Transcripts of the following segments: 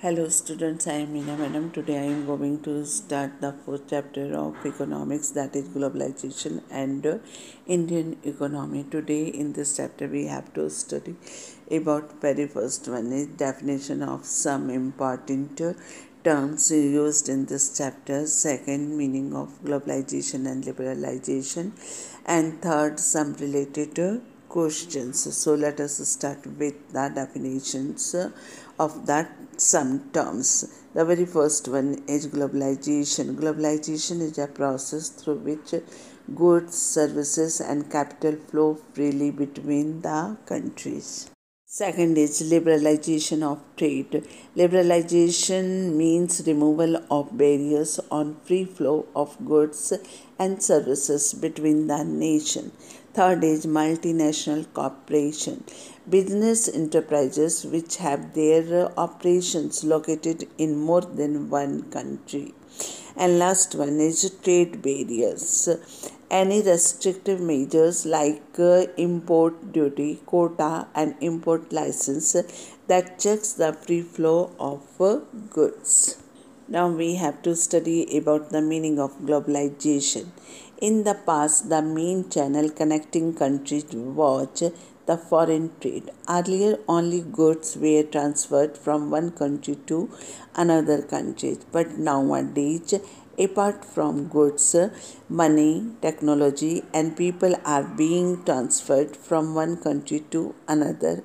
Hello students, I am Meena Madam. Today I am going to start the fourth chapter of economics, that is globalization and Indian economy. Today in this chapter we have to study about very first one is definition of some important terms used in this chapter, second meaning of globalization and liberalization, and third some related questions. So let us start with the definitions of that some terms. The very first one is globalization. Globalization is a process through which goods, services, and capital flow freely between the countries. Second is liberalization of trade. Liberalization means removal of barriers on free flow of goods and services between the nation. Third is multinational cooperation. Business enterprises which have their operations located in more than one country. And last one is trade barriers. Any restrictive measures like import duty, quota, and import license that checks the free flow of goods. Now we have to study about the meaning of globalization. In the past, the main channel connecting countries was the foreign trade. Earlier, only goods were transferred from one country to another country. But nowadays, apart from goods, money, technology, and people are being transferred from one country to another.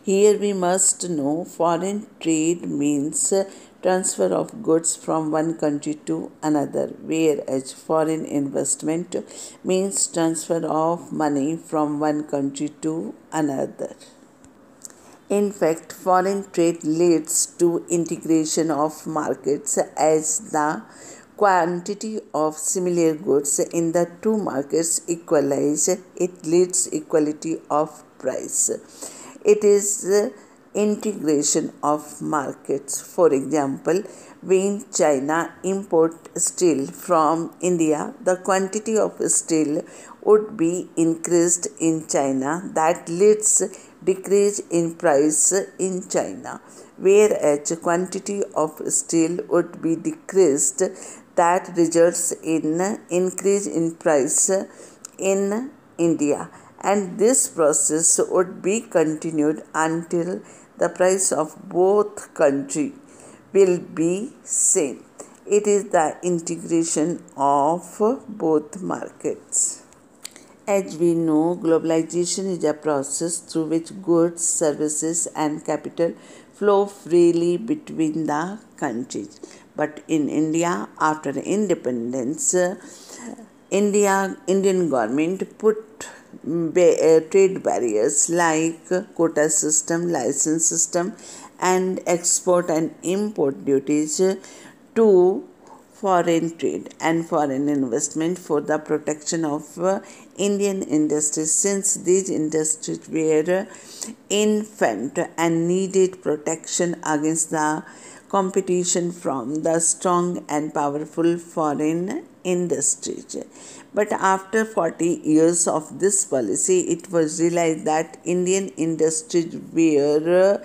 Here we must know foreign trade means transfer of goods from one country to another, whereas foreign investment means transfer of money from one country to another. In fact, foreign trade leads to integration of markets as the quantity of similar goods in the two markets equalize. It leads equality of price. It is integration of markets. For example, when China import steel from India, the quantity of steel would be increased in China. That leads decrease in price in China, whereas quantity of steel would be decreased. That results in increase in price in India, and this process would be continued until the price of both countries will be same. It is the integration of both markets. As we know, globalization is a process through which goods, services, and capital flow freely between the countries. But in India, after independence, Indian government put trade barriers like quota system, license system, and export and import duties to foreign trade and foreign investment for the protection of Indian industries, since these industries were infant and needed protection against the competition from the strong and powerful foreign industries. But after 40 years of this policy, it was realized that Indian industries were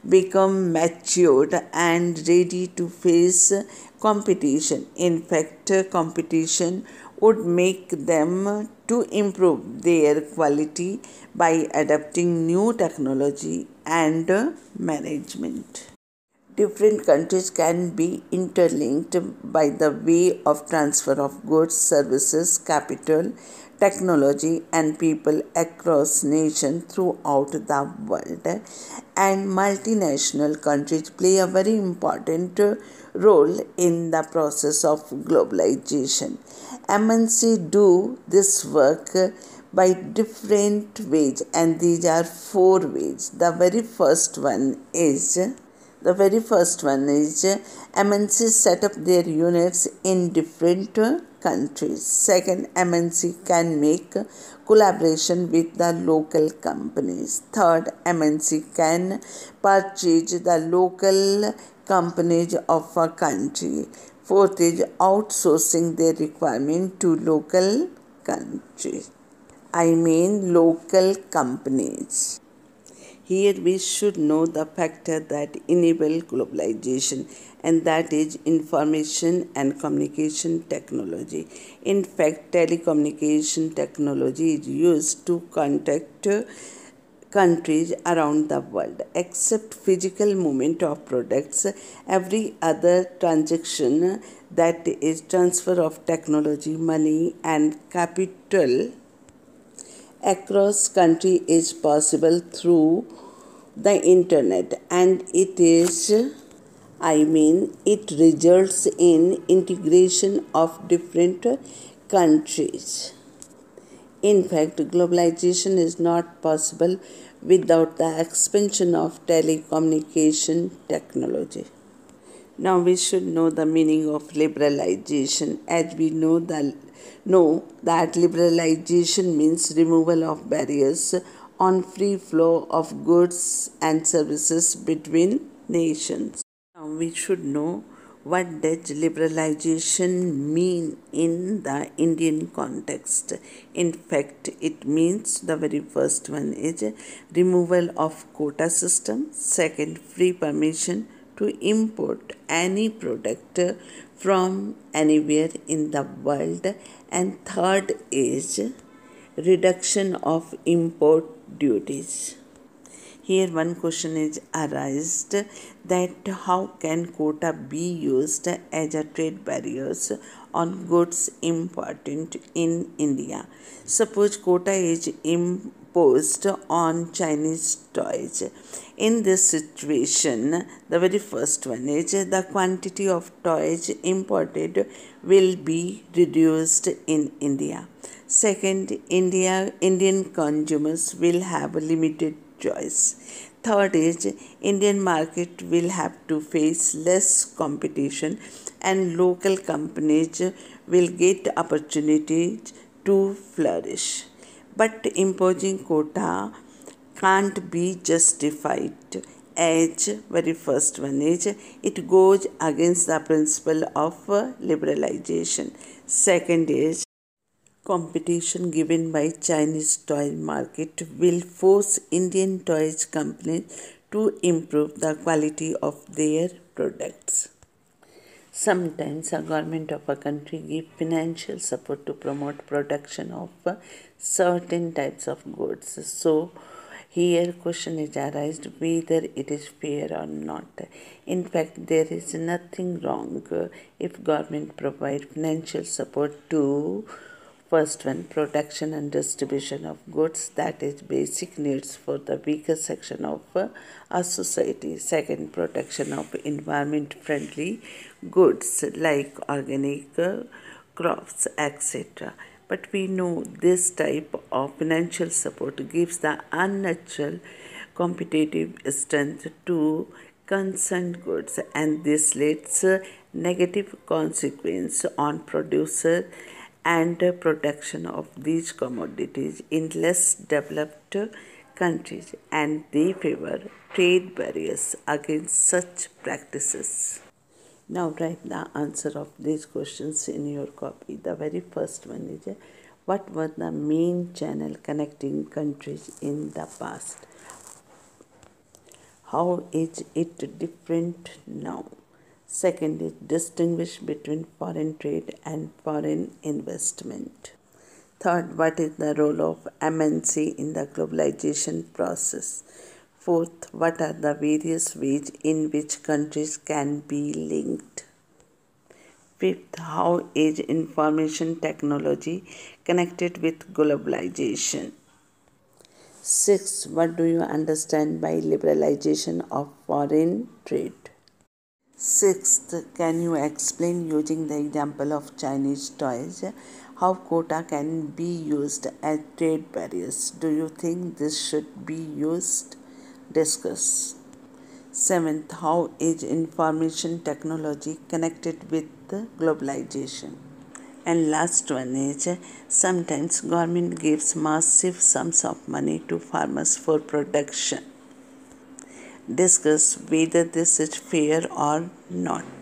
become matured and ready to face competition. In fact, competition would make them to improve their quality by adapting new technology and management. Different countries can be interlinked by the way of transfer of goods, services, capital, technology, and people across nations throughout the world. And multinational countries play a very important role in the process of globalization. MNC do this work by different ways, and these are four ways. The very first one is MNCs set up their units in different countries. Second, MNC can make collaboration with the local companies. Third, MNC can purchase the local companies of a country. Fourth is outsourcing their requirement to local countries. Local companies. Here we should know the factor that enable globalization, and that is information and communication technology. In fact, telecommunication technology is used to contact countries around the world. Except physical movement of products, every other transaction, that is transfer of technology, money and capital across country, is possible through the internet, and it results in integration of different countries. In fact, globalization is not possible without the expansion of telecommunication technology. Now we should know the meaning of liberalization. As we know that liberalization means removal of barriers on free flow of goods and services between nations. Now we should know what does liberalization mean in the Indian context. In fact, it means the very first one is removal of quota system, second free permission to import any product from anywhere in the world, and third is reduction of import duties. Here one question is arised that how can quota be used as a trade barriers on goods imported in India. Suppose quota is imposed on Chinese toys. In this situation, the very first one is the quantity of toys imported will be reduced in India. Second, Indian consumers will have a limited choice. Third is Indian market will have to face less competition and local companies will get opportunities to flourish. But imposing quota can't be justified, as very first one is it goes against the principle of liberalization. Second is competition given by Chinese toy market will force Indian toys companies to improve the quality of their products. Sometimes a government of a country give financial support to promote production of certain types of goods. So here question is arised whether it is fair or not. In fact, there is nothing wrong if government provide financial support to first one, production and distribution of goods, that is basic needs for the weaker section of a society. Second, protection of environment friendly goods like organic crops, etc. But we know this type of financial support gives the unnatural competitive strength to concerned goods, and this leads negative consequence on producer and production of these commodities in less developed countries, and they favor trade barriers against such practices. Now write the answer of these questions in your copy. The very first one is what was the main channel connecting countries in the past? How is it different now? Second is distinguish between foreign trade and foreign investment. Third, what is the role of MNC in the globalization process? Fourth, what are the various ways in which countries can be linked? Fifth, how is information technology connected with globalization? Sixth, what do you understand by liberalization of foreign trade? Sixth, can you explain using the example of Chinese toys how quota can be used as trade barriers? Do you think this should be used? Discuss. Seventh, how is information technology connected with globalization? And last one is sometimes government gives massive sums of money to farmers for production. Discuss whether this is fair or not.